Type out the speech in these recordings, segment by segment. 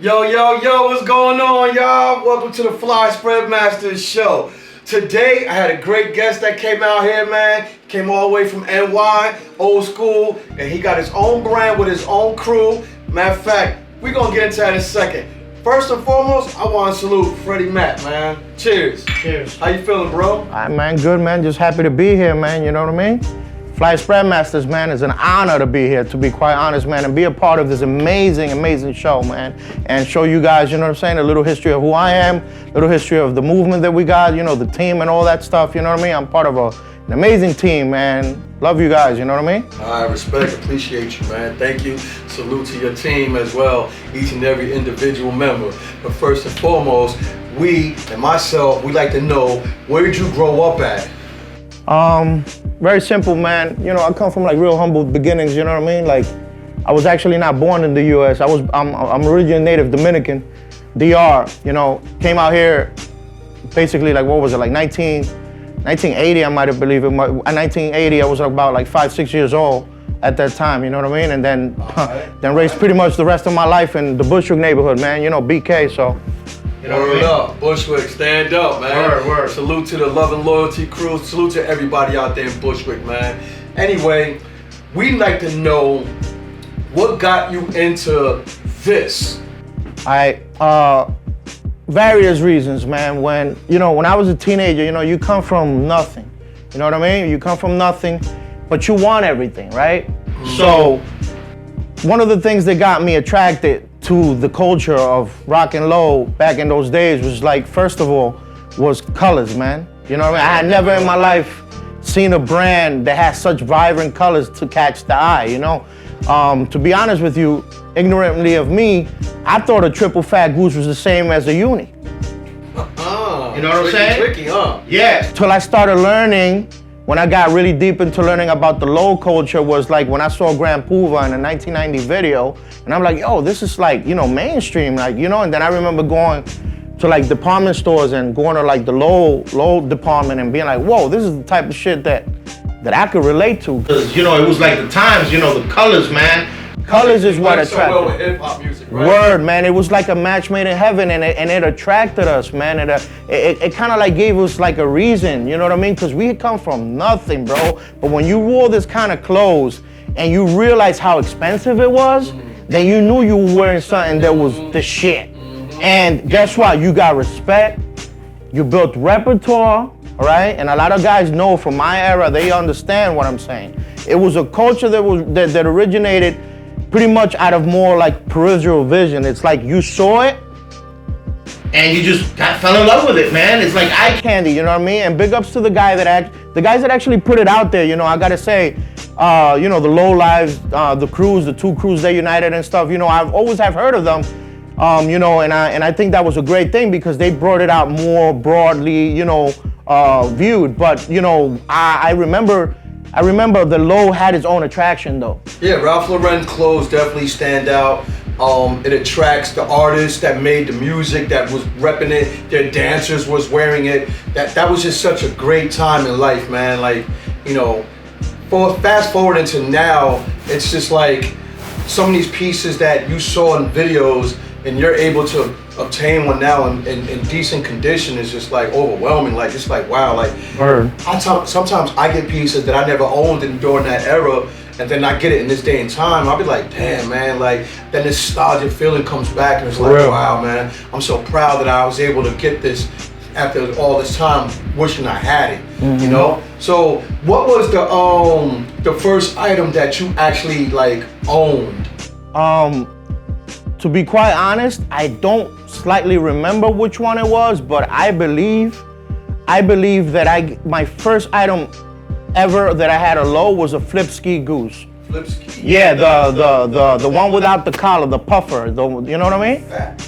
Yo, what's going on, y'all? Welcome to the Fly Spread Masters show. Today, I had a great guest that came out here, man. Came all the way from NY, old school, and he got his own brand with his own crew. Matter of fact, we're gonna get into that in a second. First and foremost, I want to salute Freddie Matt, man. Cheers. Cheers. How you feeling, bro? All right, man, good, man. Just happy to be here, man, you know what I mean? Fly Spread Masters, man, it's an honor to be here, to be quite honest, man, and be a part of this amazing show, man, and show you guys, you know what I'm saying, a little history of who I am, a little history of the movement that we got, you know, the team and all that stuff, you know what I mean? I'm part of an amazing team, man. Love you guys, you know what I mean? I respect, appreciate you, man. Thank you. Salute to your team as well, each and every individual member. But first and foremost, we and myself, we like to know, where did you grow up at? Very simple, man. You know, I come from like real humble beginnings, you know what I mean? Like, I was actually not born in the US. I'm originally native Dominican, DR, you know, came out here basically like, what was it, like 1980, I might have believed it. In 1980, I was about like 5-6 years old at that time, you know what I mean? And then, then raised pretty much the rest of my life in the Bushwick neighborhood, man, you know, BK, so. You know what I mean? Up, Bushwick, stand up, man. Word. Salute to the Love and Loyalty crew. Salute to everybody out there in Bushwick, man. Anyway, we'd like to know what got you into this. Various reasons, man. When I was a teenager, you know, you come from nothing. You know what I mean? You come from nothing, but you want everything, right? Mm-hmm. So, one of the things that got me attracted to the culture of rock and roll back in those days was like, first of all, was colors, man. You know what I mean? I had never in my life seen a brand that has such vibrant colors to catch the eye, you know? To be honest with you, ignorantly of me, I thought a triple fat goose was the same as a uni. You know what I'm saying? Tricky, huh? Yeah. Till I started learning, when I got really deep into learning about the low culture, was like when I saw Grand Puva in a 1990 video, and I'm like, yo, this is like, you know, mainstream, like, you know, and then I remember going to like department stores and going to like the low department and being like, whoa, this is the type of shit that I could relate to. Cause, you know, it was like the times, you know, the colors, man. Colors is what attracted. So well with hip-hop music, right? Word, man. It was like a match made in heaven, and it attracted us, man. It kind of like gave us like a reason, you know what I mean? Because we had come from nothing, bro. But when you wore this kind of clothes and you realized how expensive it was, then you knew you were wearing something that was the shit. And guess what? You got respect. You built repertoire, all right? And a lot of guys know from my era, they understand what I'm saying. It was a culture that originated pretty much out of more like peripheral vision. It's like you saw it and you just fell in love with it, man. It's like eye candy, you know what I mean? And big ups to the guys that actually put it out there, you know. I gotta say, you know, the Low Lives, the crews, the two crews they united and stuff, you know, I've always have heard of them, you know, and I think that was a great thing because they brought it out more broadly, you know, viewed. But, you know, I remember the Low had its own attraction though. Yeah, Ralph Lauren clothes definitely stand out. It attracts the artists that made the music, that was repping it, their dancers was wearing it. That was just such a great time in life, man. Like, you know, fast forward into now, it's just like some of these pieces that you saw in videos and you're able to obtain one now in decent condition is just like overwhelming. Like, it's like, wow, like, sometimes I get pieces that I never owned during that era, and then I get it in this day and time. I'll be like, damn, man, like, that nostalgic feeling comes back, and it's like, wow, man, I'm so proud that I was able to get this after all this time wishing I had it, you know? So what was the first item that you actually like owned? To be quite honest, I don't slightly remember which one it was, but I believe that my first item ever that I had a Low was a flip ski goose. Flip ski? Yeah, the one without the collar, the puffer, you know what I mean?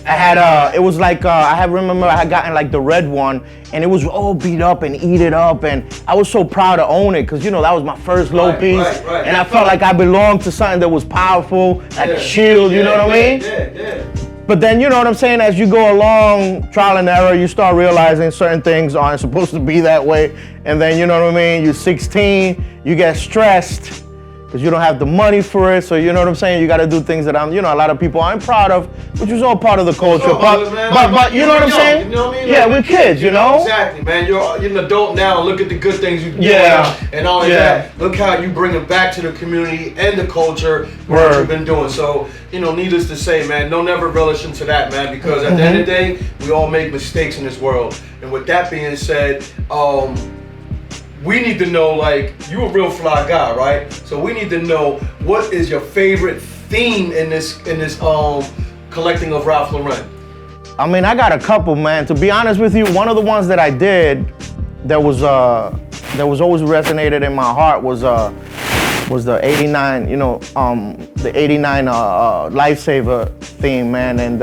I had, it was like, I remember I had gotten like the red one, and it was all beat up and eaten up, and I was so proud to own it, because, you know, that was my first Low piece, and I felt like I belonged to something that was powerful, like a shield, you know what I mean? Yeah. But then, you know what I'm saying, as you go along, trial and error, you start realizing certain things aren't supposed to be that way, and then, you know what I mean, you're 16, you get stressed, because you don't have the money for it. So you know what I'm saying? You got to do things that a lot of people aren't proud of, which is all part of the culture. But you know what I'm saying? You know what I mean? Yeah, we're kids, you know? Exactly, man. You're an adult now. Look at the good things you do. And all of that. Look how you bring it back to the community and the culture what you've been doing. So, needless to say, man, don't never relish into that, man, because at the end of the day, we all make mistakes in this world. And with that being said, we need to know, like, you a real fly guy, right? So we need to know, what is your favorite theme in this collecting of Ralph Lauren? I mean, I got a couple, man. To be honest with you, one of the ones that I did that was always resonated in my heart was the '89, the '89 Lifesaver theme, man. And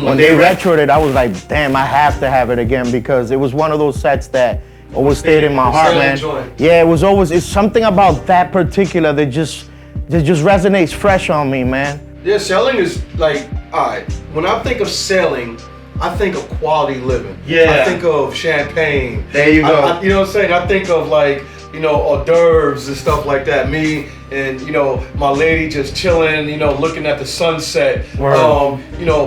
when they retroed it, I was like, damn, I have to have it again, because it was one of those sets that always stayed in my heart, man. Yeah, it's something about that particular that just resonates fresh on me, man. Yeah, selling is like, all right, when I think of selling, I think of quality living. Yeah. I think of champagne. There you go. You know what I'm saying? I think of, like, hors d'oeuvres and stuff like that. Me and, my lady just chilling, looking at the sunset.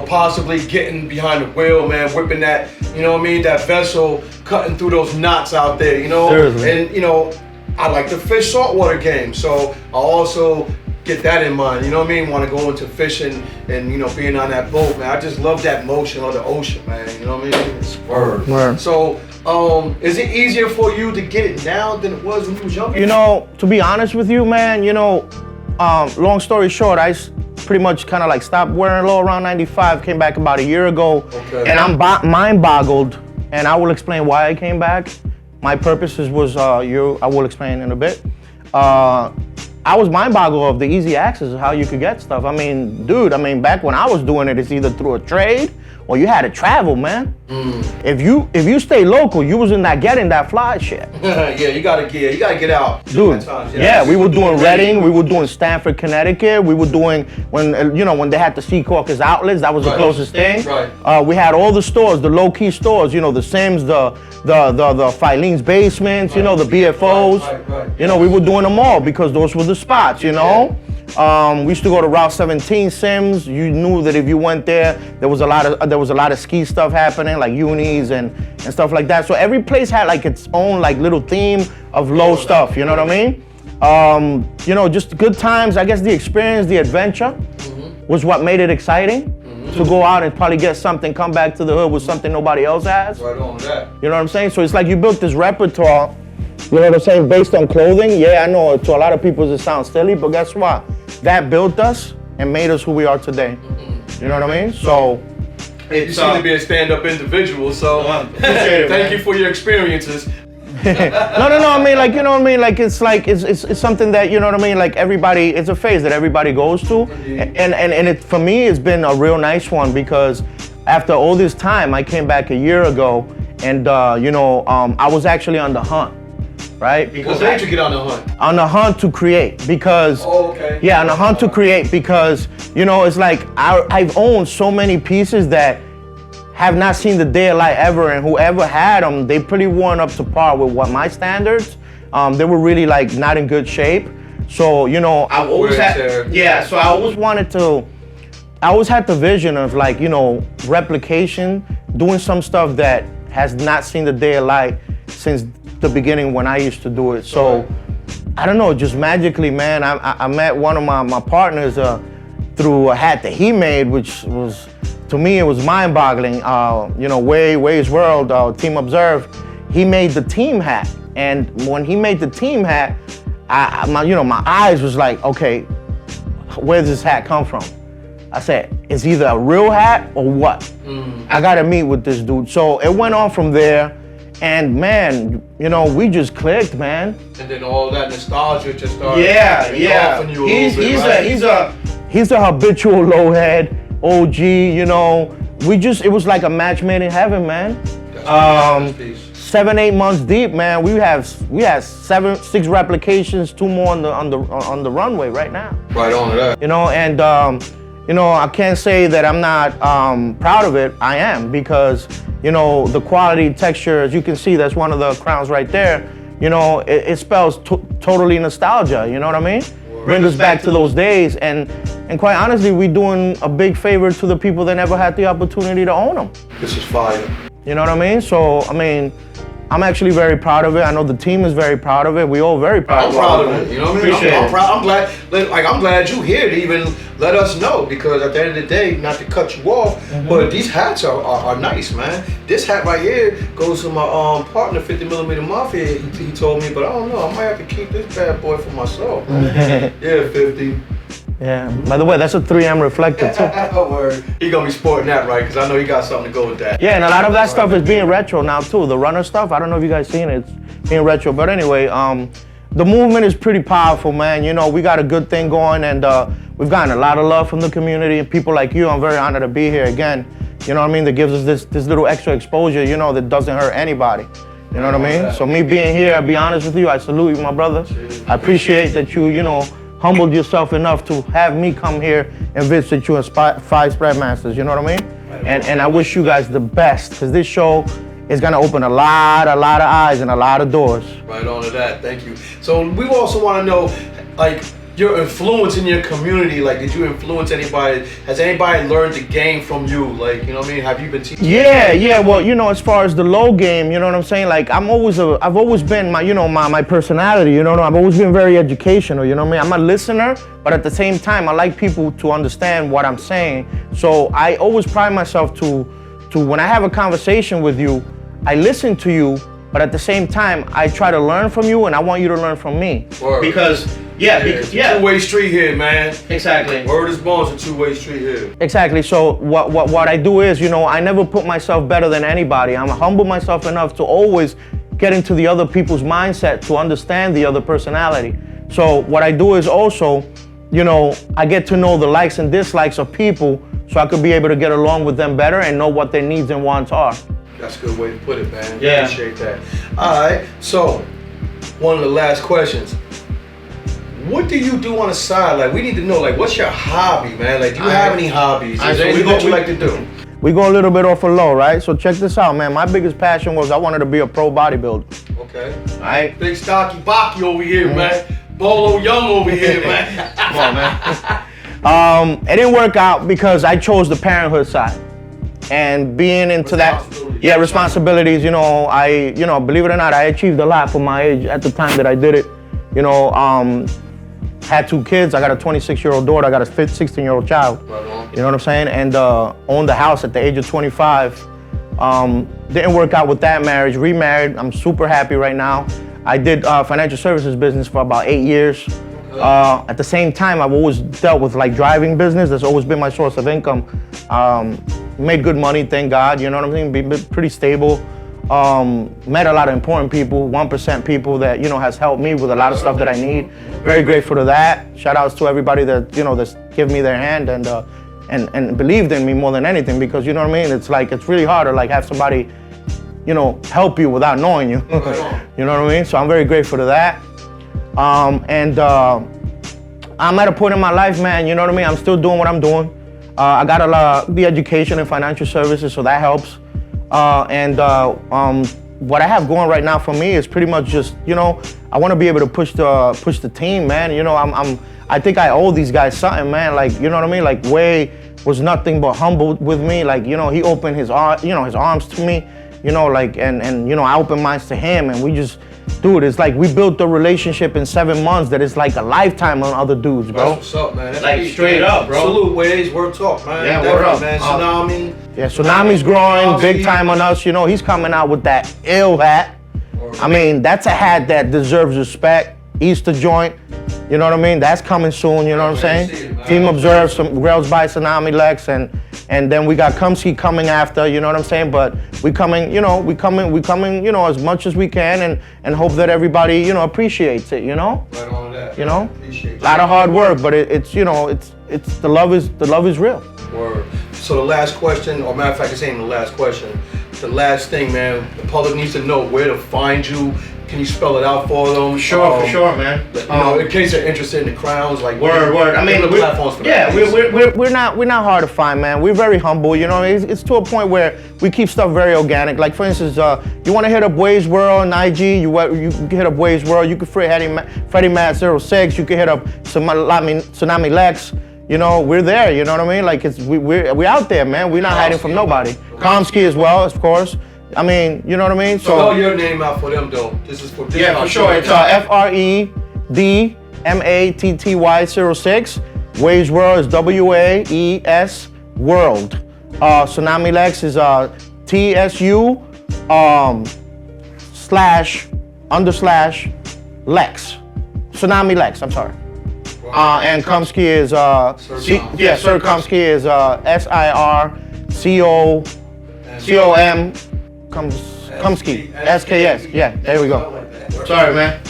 Possibly getting behind the wheel, man, whipping that, that vessel, cutting through those knots out there, Seriously. And, I like to fish saltwater game, so I also get that in mind, want to go into fishing and, being on that boat, man. I just love that motion of the ocean, man, It's word. So, is it easier for you to get it now than it was when you was younger? To be honest with you, man, long story short, I pretty much kind of like stopped wearing low around 95, came back about a year ago, and I'm mind boggled, and I will explain why I came back. My purposes was, I will explain in a bit. I was mind boggled of the easy access of how you could get stuff. I mean, dude, back when I was doing it, it's either through a trade or you had to travel, man. If you stay local, you wasn't not getting that fly shit. Yeah, you gotta get out. Dude, we were doing Reading, we were doing Stamford, Connecticut, we were doing when they had the Sea Caucus outlets, that was the closest thing. Right. We had all the stores, the low key stores, the Sims, the Filene's Basements, the BFOs. Right. We were doing them all because those were the spots, We used to go to Route 17 Sims. You knew that if you went there, there was a lot of ski stuff happening, like unis and stuff like that. So every place had like its own like little theme of low stuff. You know what I mean? Just good times. I guess the experience, the adventure, was what made it exciting. To go out and probably get something, come back to the hood with something nobody else has. Right on that. You know what I'm saying? So it's like you built this repertoire. You know what I'm saying? Based on clothing. Yeah, I know to a lot of people it sounds silly, but guess what? That built us and made us who we are today. You know what I mean? So you seem to be a stand-up individual, so thank you for your experiences. No. I mean, like, you know what I mean? Like, it's something that, you know what I mean? Like, everybody, it's a phase that everybody goes to, and it, for me, it's been a real nice one, because after all this time, I came back a year ago, and I was actually on the hunt. Right? What made you get on the hunt? On the hunt to create, because yeah, on the hunt to create, because it's like I've owned so many pieces that have not seen the day of light ever, and whoever had them, they pretty weren't up to par with what my standards. They were really like not in good shape. So I always had so I always had the vision of like replication, doing some stuff that has not seen the day of light since the beginning when I used to do it. So I don't know, just magically, man, I met one of my partners through a hat that he made, which was, to me, it was mind-boggling. Way's World, Team Observe, he made the team hat. And when he made the team hat, my eyes was like, okay, where does this hat come from? I said, it's either a real hat or what? I gotta meet with this dude. So it went on from there. And man, we just clicked, man. And then all that nostalgia just started. Yeah. He's a habitual low head, OG. It was like a match made in heaven, man. 7-8 months deep, man. We have 6 replications, 2 more on the runway right now. Right on to that. And I can't say that I'm not proud of it. I am, because the quality, texture, as you can see, that's one of the crowns right there. It spells totally nostalgia. You know what I mean? bring us back to those days. And quite honestly, we're doing a big favor to the people that never had the opportunity to own them. This is fire. You know what I mean? So, I mean, I'm actually very proud of it. I know the team is very proud of it. We all very proud. I'm proud of it. You know what I mean? I'm proud. I'm glad. Like I'm glad you're here to even let us know, because at the end of the day, not to cut you off, but these hats are nice, man. This hat right here goes to my partner, 50mm Mafia. He told me, but I don't know. I might have to keep this bad boy for myself. Yeah, 50. Yeah. By the way, that's a 3M reflector too. Word. He gonna be sporting that, right? Because I know he got something to go with that. Yeah, and a lot of that stuff is being retro now too. The runner stuff, I don't know if you guys seen it. It's being retro. But anyway, the movement is pretty powerful, man. You know, we got a good thing going, and we've gotten a lot of love from the community and people like you. I'm very honored to be here again. You know what I mean? That gives us this little extra exposure, you know, that doesn't hurt anybody. You know what I mean? So me being here, I'll be honest with you, I salute you, my brother. I appreciate that you know, humbled yourself enough to have me come here and visit you as 5 Spreadmasters, you know what I mean? And I wish you guys the best, because this show is gonna open a lot of eyes and a lot of doors. Right on to that, thank you. So we also wanna know, like, your influence in your community. Like, did you influence anybody? Has anybody learned the game from you? Like, you know what I mean? Have you been teaching? Yeah. Well, you know, as far as the low game, you know what I'm saying? Like, I've always been my personality. You know, I've always been very educational. You know what I mean? I'm a listener, but at the same time, I like people to understand what I'm saying. So I always pride myself to when I have a conversation with you, I listen to you, but at the same time, I try to learn from you, and I want you to learn from me. Word. Because two-way street here, man. Exactly. Word is born, it's a two-way street here. Exactly. So what I do is, you know, I never put myself better than anybody. I'm humble myself enough to always get into the other people's mindset to understand the other personality. So what I do is also, you know, I get to know the likes and dislikes of people, so I could be able to get along with them better and know what their needs and wants are. That's a good way to put it, man. Yeah. Appreciate that. All right, so one of the last questions. What do you do on the side? Like, we need to know, like, what's your hobby, man? Like, do you have any hobbies? Is there anything that you like to do? We go a little bit off a low, right? So check this out, man. My biggest passion was I wanted to be a pro bodybuilder. Okay. All right. Big stocky Baki over here, man. Bolo Young over here, man. Come on, man. It didn't work out because I chose the parenthood side. And being into that, responsibilities, you know, believe it or not, I achieved a lot for my age at the time that I did it. You know, had 2 kids. I got a 26-year-old daughter. I got a 16-year-old child. Right on. You know what I'm saying? And owned the house at the age of 25. Didn't work out with that marriage. Remarried. I'm super happy right now. I did financial services business for about 8 years. At the same time, I've always dealt with like driving business. That's always been my source of income. Made good money, thank God. You know what I mean? Been pretty stable. Met a lot of important people, 1% people that, you know, has helped me with a lot of stuff that I need. Very grateful to that. Shout outs to everybody that, you know, that's give me their hand and believed in me more than anything, because, you know what I mean? It's like, it's really hard to like have somebody, you know, help you without knowing you. You know what I mean? So I'm very grateful to that. I'm at a point in my life, man, you know what I mean? I'm still doing what I'm doing. I got a lot of the education in financial services, so that helps. What I have going right now for me is pretty much just, you know, I want to be able to push the team, man. You know, I think I owe these guys something, man. Like, you know what I mean? Like, Way was nothing but humble with me. Like, you know, he opened his arms to me, you know, like, and you know, I opened mine to him, and we just, dude, it's like we built a relationship in 7 months that is like a lifetime on other dudes, bro. That's what's up, man. That's like straight up, bro. Salute, Ways, word talk, man. Yeah, word up, man. Tsunami. Yeah, Tsunami's growing big time on us. You know, he's coming out with that ill hat. I mean, that's a hat that deserves respect. Easter joint, you know what I mean? That's coming soon, you know what I'm saying? Team Observe, some Girls by Tsunami Lex, and then we got Kumsky coming after, you know what I'm saying? But we coming, you know, as much as we can, and hope that everybody, you know, appreciates it, you know? Right on that. You know? Appreciate a lot of hard work, but it's you know, it's the love is real. Word. So the last question, or matter of fact, it's ain't the last question. the last thing, man. The public needs to know where to find you. Can you spell it out for them? For sure, man. You know, in case they're interested in the crowns, like word. I mean, the platforms for yeah, that. we're not hard to find, man. We're very humble. You know, it's to a point where we keep stuff very organic. Like for instance, you want to hit up Waves World on IG, you can hit up Waves World. You can Freddie Matt 06. You can hit up Tsunami Lex. You know, we're there. You know what I mean? Like we're out there, man. We're not hiding from nobody. Comsky as well, of course. I mean, you know what I mean? So spell your name out for them, though. This is for sure. It's FREDMATTY 06. Waves World is WAES World. Tsunami Lex is TSU / Lex. Tsunami Lex. I'm sorry. And Komsky is Sir Komsky is SIRCOCOM. Komsky, SKS. Yeah, there we go. Sorry, man.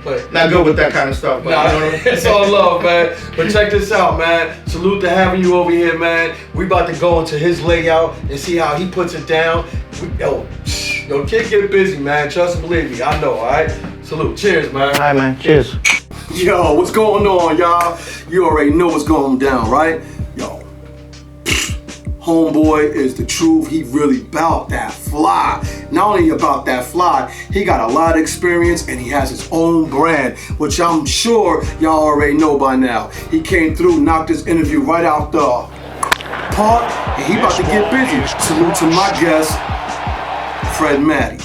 But not good with that kind of stuff. But it's all love, man. But check this out, man. Salute to having you over here, man. We about to go into his layout and see how he puts it down. Yo, kid, get busy, man. Trust and believe me. I know, all right? Salute. Cheers, man. All right, man. Cheers. Yo, what's going on, y'all? You already know what's going down, right? Yo, homeboy is the truth. He really about that fly. Not only about that fly, he got a lot of experience and he has his own brand, which I'm sure y'all already know by now. He came through, knocked this interview right out the park, and he about to get busy. Salute to my guest, Fred Matty.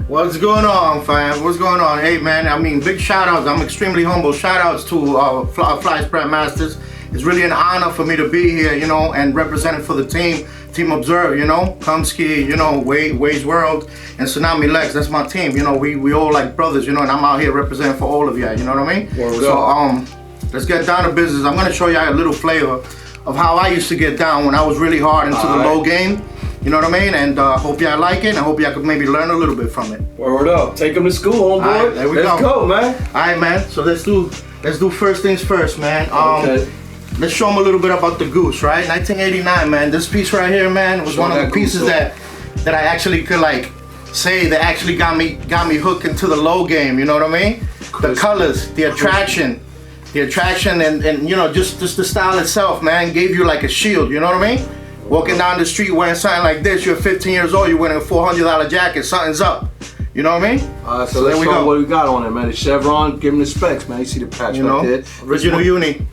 What's going on, fam? What's going on? Hey, man, I mean, big shout outs. I'm extremely humble. Shout outs to Fly Spread Masters. It's really an honor for me to be here, you know, and representing for the Team Observe, you know, Komsky, you know, Waves World, and Tsunami Lex. That's my team, you know. We all like brothers, you know, and I'm out here representing for all of you, you know what I mean? So, let's get down to business. I'm gonna show you a little flavor of how I used to get down when I was really hard into the low game. You know what I mean? And hope y'all like it, and I hope y'all could maybe learn a little bit from it. Word up. Take them to school, homeboy. Right, there we go. Let's go, man. All right, man. So let's do first things first, man. Okay. Let's show them a little bit about the goose, right? 1989, man. This piece right here, man, was one of the pieces that I actually could like say that actually got me hooked into the low game. You know what I mean? The colors, the attraction, and you know just the style itself, man, gave you like a shield. You know what I mean? Walking down the street wearing something like this, you're 15 years old, you're wearing a $400 jacket, something's up. You know what I mean? So let's show what we got on it, man. The chevron, give him the specs, man. You see the patch right there. Original uni.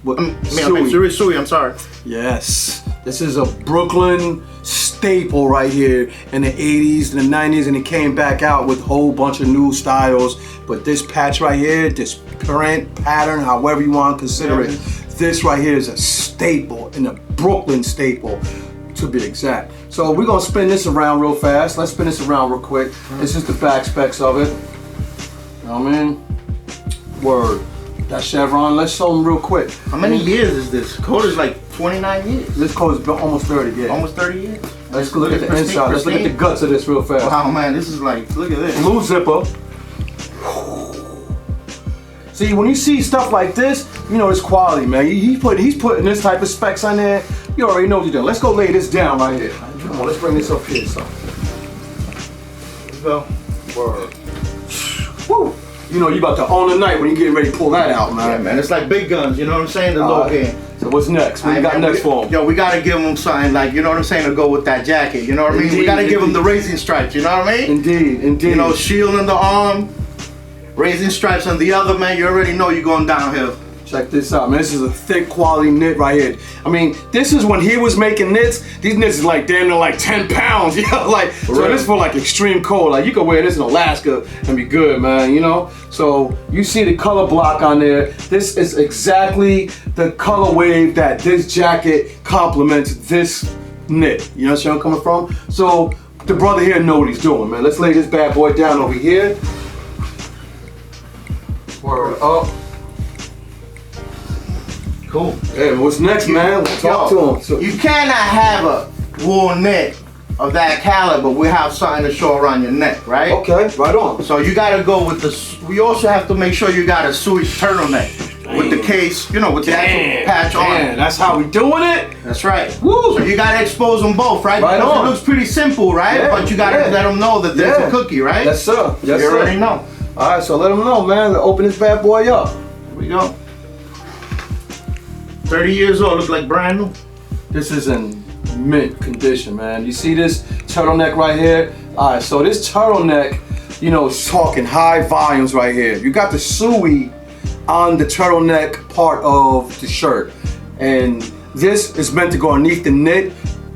Sui, I'm sorry. Yes. This is a Brooklyn staple right here in the 80s and the 90s, and it came back out with a whole bunch of new styles. But this patch right here, this print, pattern, however you want to consider it, this right here is a staple, and a Brooklyn staple, to be exact. So we're gonna spin this around real fast. Let's spin this around real quick. This is the back specs of it. You know what I mean? Word. That chevron, let's show them real quick. How many years is this? Code is like 29 years. This code is almost 30, yeah. Almost 30 years. Let's look at the inside. Let's look at the guts of this real fast. Wow, man, this is like, look at this. Blue zipper. See, when you see stuff like this, you know it's quality, man. He's putting this type of specs on there. You already know what you're doing. Let's go lay this down right here. Come on, let's bring this up here, son. Let's go. Word. Woo. You know you about to own the night when you getting ready to pull that out, man. Yeah, man. It's like big guns. You know what I'm saying? The low game. So what's next? What you got next for him? Yo, we gotta give him something like, you know what I'm saying, to go with that jacket. You know what I mean? We gotta give him the racing stripes. You know what I mean? Indeed. You know, shield in the arm. Raising stripes on the other, man, you already know you're going downhill. Check this out, man. This is a thick quality knit right here. I mean, this is when he was making knits. These knits is like damn near like 10 pounds. You know, like so this is for like extreme cold. Like you could wear this in Alaska and be good, man. You know. So you see the color block on there. This is exactly the color wave that this jacket complements this knit. You know where I'm coming from? So the brother here know what he's doing, man. Let's lay this bad boy down over here. Word up. Cool. Hey, what's next, man? Talk to him. So, you cannot have a wool knit of that caliber without something to show around your neck, right? okay, right on. So you gotta go with the, we also have to make sure you got a Sui turtleneck with the case, you know, with the actual patch on. That's how we doing it? That's right. Woo! So you gotta expose them both, right? Right because on. it looks pretty simple, right? Yeah, but you gotta let them know that there's a cookie, right? Yes, sir. Yes, you sir. already know. All right, so let them know, man. Open this bad boy up. Here we go. 30 years old, look like brand new. This is in mint condition, man. You see this turtleneck right here? All right, so this turtleneck, you know, is talking high volumes right here. You got the suey on the turtleneck part of the shirt. And this is meant to go underneath the knit.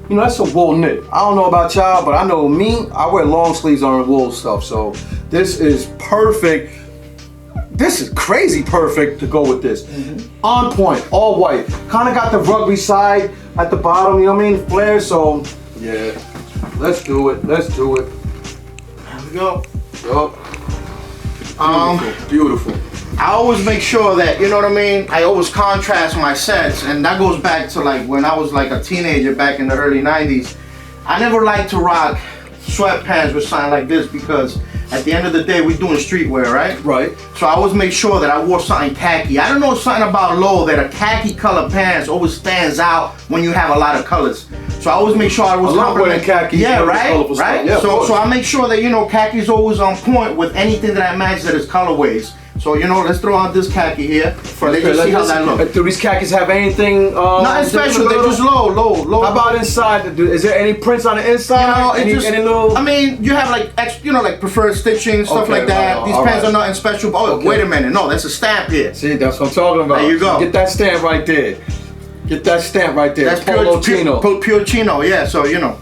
You know, that's a wool knit. I don't know about y'all, but I know me, I wear long sleeves on the wool stuff. So this is perfect. This is crazy perfect to go with this. On point, all white. Kind of got the rugby side at the bottom, you know what I mean? Flare, so yeah. Let's do it, let's do it. There we go. Yup. Beautiful. I always make sure that, you know what I mean? I always contrast my sets, and that goes back to like when I was like a teenager back in the early 90s. I never liked to rock sweatpants with something like this because at the end of the day, we're doing streetwear, right? Right. So I always make sure that I wore something khaki. I don't know something about Low that a khaki color pants always stands out when you have a lot of colors. So I always make sure I was wearing khaki. Yeah, right. Yeah, so I make sure that, you know, khaki is always on point with anything that I match that is colorways. So, you know, let's throw out this khaki here for let you see how that looks. Do these khakis have anything? Nothing special. They're just low. How about inside? Is there any prints on the inside? You know, any little? I mean, you have like you know, like preferred stitching, stuff like that. Right, These pants are nothing special. But, oh, wait a minute. No, that's a stamp here. See, that's what I'm talking about. There you go. Get that stamp right there. Get that stamp right there. That's Polo Chino. Pure Chino, yeah. So you know.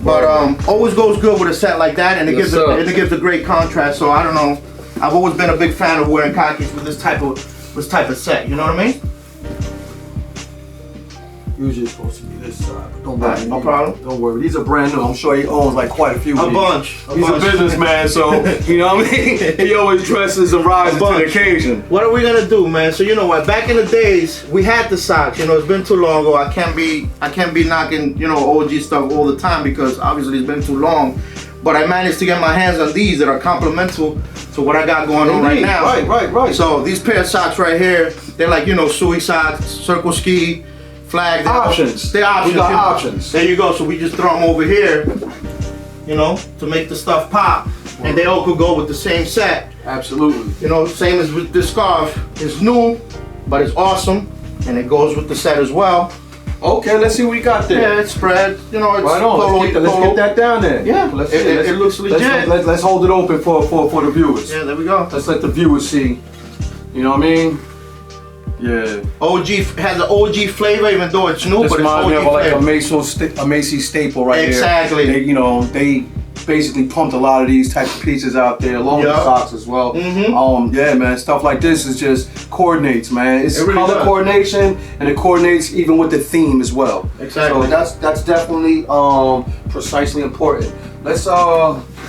But always goes good with a set like that, and it gives a great contrast. So I don't know. I've always been a big fan of wearing khakis with this type of set. You know what I mean? Usually it's supposed to be this side, but don't worry. No problem. Don't worry. These are brand new. I'm sure he owns like quite a few. A bunch. He's a businessman, so you know what I mean. He always dresses and rises to the occasion. What are we gonna do, man? So you know what? Back in the days, we had the socks. You know, it's been too long ago. I can't be knocking, you know, OG stuff all the time because obviously it's been too long. But I managed to get my hands on these that are complemental to what I got going on right now. Right. So these pair of socks right here, they're like, you know, suey socks, circle ski, flag. Options. They're options. We got options. There you go. So we just throw them over here, you know, to make the stuff pop. And they all could go with the same set. Absolutely. You know, same as with this scarf. It's new, but it's awesome. And it goes with the set as well. Okay, let's see what we got there. Yeah, it's spread. You know, it's right on. Let's get that down there. Yeah, it looks legit. Let's hold it open for the viewers. Yeah, there we go. Let's let the viewers see. You know what I mean? Yeah. OG has an OG flavor, even though it's new, This but it's reminds OG me of like flavor. a Macy's staple right here. Exactly. They basically pumped a lot of these type of pieces out there, along with the socks as well. Yeah, man, stuff like this is just coordinates, man. It's really color coordination, and it coordinates even with the theme as well. Exactly. So that's definitely precisely important. Let's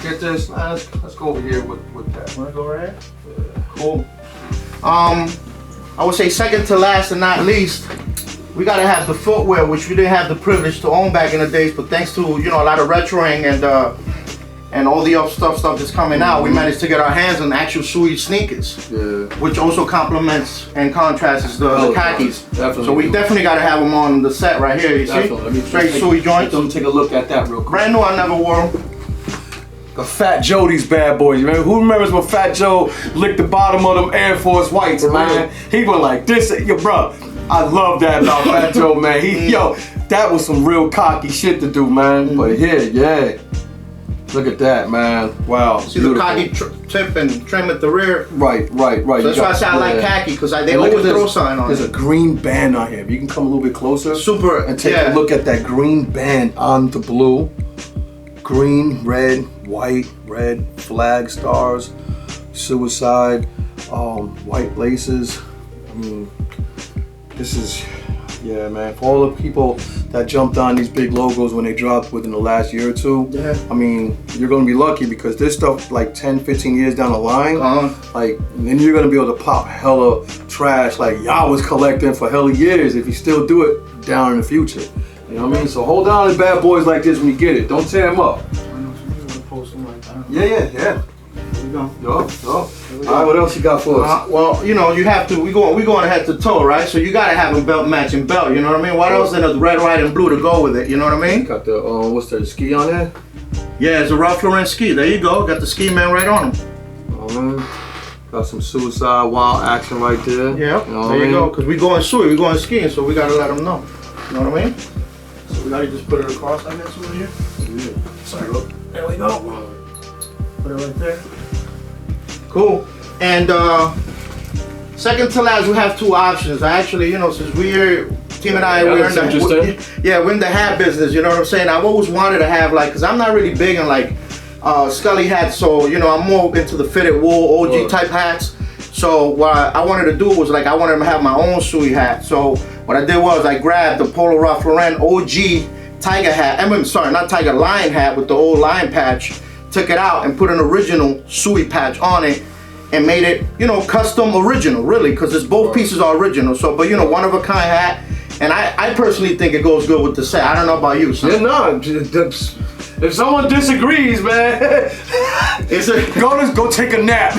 get this. Let's go over here with that. Wanna go right here? Yeah. Cool. I would say second to last and not least, we gotta have the footwear, which we didn't have the privilege to own back in the days, but thanks to, you know, a lot of retroing and all the other stuff that's coming out, we managed to get our hands on actual suede sneakers, which also complements and contrasts the khakis. Definitely. So we definitely gotta have them on the set right here. You see, straight suede joints. Let me take a look at that real quick. Brand new. I never wore them. The Fat Joe, these bad boys. Man, who remembers when Fat Joe licked the bottom of them Air Force Whites, man? He went like this, yo, bro. I love that about Fat Joe, man. Yo, that was some real cocky shit to do, man. But here, yeah. Look at that, man. Wow. See the cocky tip and trim at the rear? Right. So that's why I say I like khaki, because they always throw something on There's a green band on here. If you can come a little bit closer. Super. And take a look at that green band on the blue. Green, red, white, red, flag stars, suicide, white laces. I mean, this is, yeah, man. For all the people that jumped on these big logos when they dropped within the last year or two, I mean, you're gonna be lucky because this stuff, like 10, 15 years down the line, like, then you're gonna be able to pop hella trash like y'all was collecting for hella years if you still do it down in the future. You know what I mean? So hold on to bad boys like this when you get it. Don't tear them up. Yeah. There we go. All right, what else you got for us? Well, you know, you have to. We going head to toe, right? So you gotta have a belt matching belt. You know what I mean? What else than a red, white, and blue to go with it? You know what I mean? Got the what's the ski on there? Yeah, it's a Ralph Lauren ski. There you go. Got the ski man right on him. Got some suicide wild action right there. Yeah, you know there you go. Cause we going skiing, so we gotta let them know. You know what I mean? So we gotta just put it across, I guess, over here. Yeah. Sorry, look. There we go. Put it right there. Cool. And second to last, we have two options. I actually, you know, since Team and I, we're in the hat business. You know what I'm saying? I've always wanted to have like, cause I'm not really big on like Scully hats, so you know I'm more into the fitted wool OG type hats. So what I wanted to do was like I wanted to have my own Suey hat. So what I did was I grabbed the Polo Ralph Lauren OG tiger hat. I mean, sorry, not tiger, lion hat with the old lion patch. Took it out and put an original Suey patch on it and made it, you know, custom original, really, because it's both pieces are original. So, but you know, one of a kind hat, and I personally think it goes good with the set. I don't know about you, son. Yeah, no. If someone disagrees, man, go take a nap.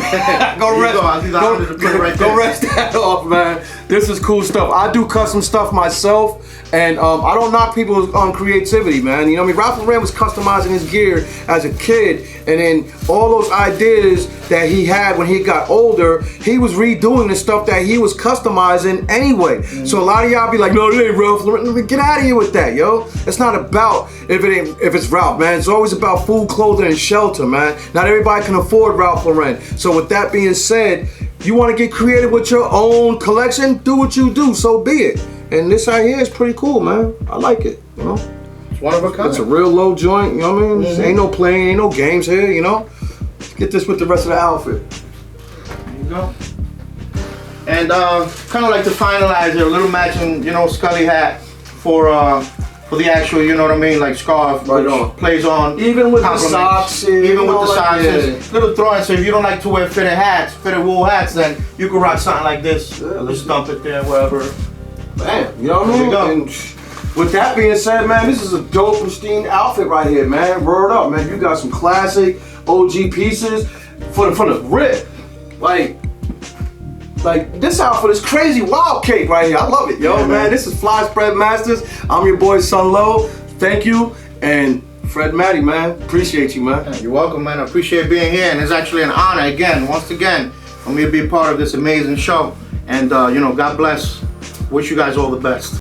Go rest that off, man. This is cool stuff. I do custom stuff myself, and I don't knock people's creativity, man. You know what I mean? Ralph Lauren was customizing his gear as a kid, and then all those ideas that he had when he got older, he was redoing the stuff that he was customizing anyway. So a lot of y'all be like, no, it ain't Ralph Lauren. Get out of here with that, yo. It's not about if it's Ralph, man. It's always about food, clothing, and shelter, man. Not everybody can afford Ralph Lauren. So with that being said, you want to get creative with your own collection, do what you do, so be it. And this right here is pretty cool, man. I like it, you know. It's one of a kind. It's a real low joint, you know what I mean? Ain't no playing, ain't no games here, you know. Let's get this with the rest of the outfit. There you go. And kind of like to finalize it, a little matching, you know, Scully hat for the actual, you know what I mean, like scarf, right which on. Plays on. Even with the socks, even with the like, socks, little throw-in. So if you don't like to wear fitted wool hats, then you can rock something like this. Just dump it there, wherever. Bam, you know what I mean? And with that being said, man, this is a dope, pristine outfit right here, man. Word up, man. You got some classic OG pieces for the rip. Like this outfit is crazy wild cake right here. I love it, yo, yeah, man. This is Fly Spread Masters. I'm your boy Son Low. Thank you, and Fred Matty, man. Appreciate you, man. You're welcome, man. I appreciate being here, and it's actually an honor once again, for me to be a part of this amazing show. And you know, God bless. Wish you guys all the best.